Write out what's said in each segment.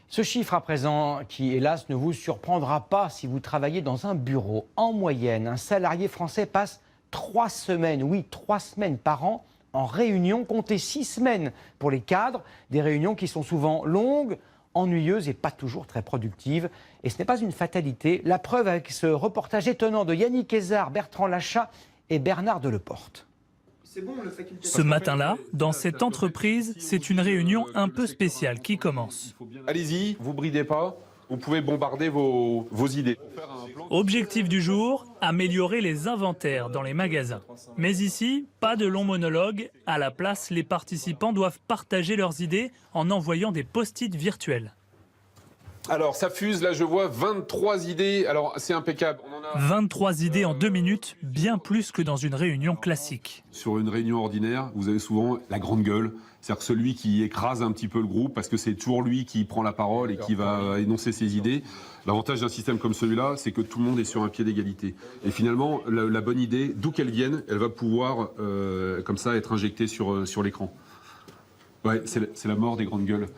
Ce chiffre à présent, qui hélas ne vous surprendra pas si vous travaillez dans un bureau. En moyenne, un salarié français passe 3 semaines, oui 3 semaines par an en réunion, comptez 6 semaines pour les cadres, des réunions qui sont souvent longues, ennuyeuses et pas toujours très productives. Et ce n'est pas une fatalité, la preuve avec ce reportage étonnant de Yannick Hézard, Bertrand Lachat et Bernard Deleporte. Ce matin-là, dans cette entreprise, c'est une réunion un peu spéciale qui commence. Allez-y, vous bridez pas, vous pouvez bombarder vos idées. Objectif du jour, améliorer les inventaires dans les magasins. Mais ici, pas de long monologue. À la place, les participants doivent partager leurs idées en envoyant des post-it virtuels. Alors, ça fuse, là je vois 23 idées, alors c'est impeccable. 23 idées en 2 minutes, bien plus que dans une réunion classique. Sur une réunion ordinaire, vous avez souvent la grande gueule, c'est-à-dire celui qui écrase un petit peu le groupe, parce que c'est toujours lui qui prend la parole et qui va énoncer ses idées. L'avantage d'un système comme celui-là, c'est que tout le monde est sur un pied d'égalité. Et finalement, la bonne idée, d'où qu'elle vienne, elle va pouvoir, comme ça, être injectée sur l'écran. Ouais, c'est la mort des grandes gueules.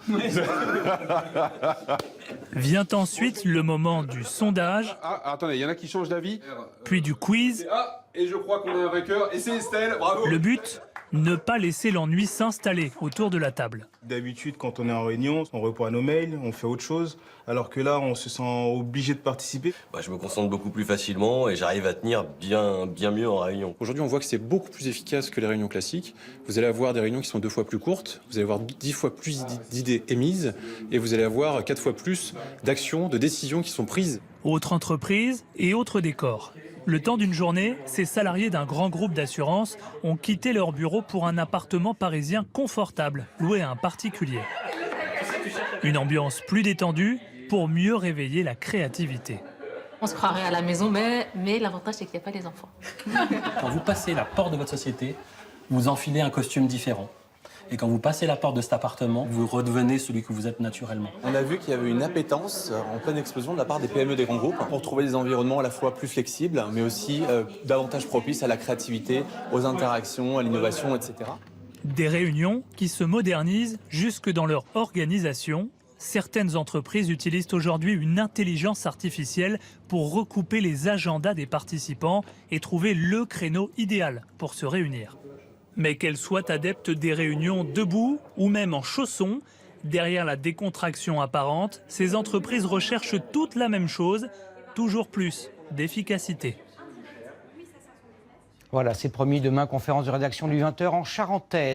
Vient ensuite le moment du sondage. Ah, attendez, il y en a qui changent d'avis. Puis du quiz. Et je crois qu'on a un vainqueur, et c'est Estelle, bravo. Le but, ne pas laisser l'ennui s'installer autour de la table. D'habitude, quand on est en réunion, on répond à nos mails, on fait autre chose, alors que là, on se sent obligé de participer. Je me concentre beaucoup plus facilement et j'arrive à tenir bien mieux en réunion. Aujourd'hui, on voit que c'est beaucoup plus efficace que les réunions classiques. Vous allez avoir des réunions qui sont 2 fois plus courtes, vous allez avoir 10 fois plus d'idées émises et vous allez avoir 4 fois plus d'actions, de décisions qui sont prises. Autre entreprise et autre décor. Le temps d'une journée, ces salariés d'un grand groupe d'assurance ont quitté leur bureau pour un appartement parisien confortable, loué à un particulier. Une ambiance plus détendue pour mieux réveiller la créativité. On se croirait à la maison, mais l'avantage, c'est qu'il n'y a pas les enfants. Quand vous passez la porte de votre société, vous enfilez un costume différent. Et quand vous passez la porte de cet appartement, vous redevenez celui que vous êtes naturellement. On a vu qu'il y avait une appétence en pleine explosion de la part des PME des grands groupes pour trouver des environnements à la fois plus flexibles, mais aussi davantage propices à la créativité, aux interactions, à l'innovation, etc. Des réunions qui se modernisent jusque dans leur organisation. Certaines entreprises utilisent aujourd'hui une intelligence artificielle pour recouper les agendas des participants et trouver le créneau idéal pour se réunir. Mais qu'elles soient adeptes des réunions debout ou même en chaussons, derrière la décontraction apparente, ces entreprises recherchent toutes la même chose, toujours plus d'efficacité. Voilà, c'est promis, demain, conférence de rédaction du 20h en Charentaise.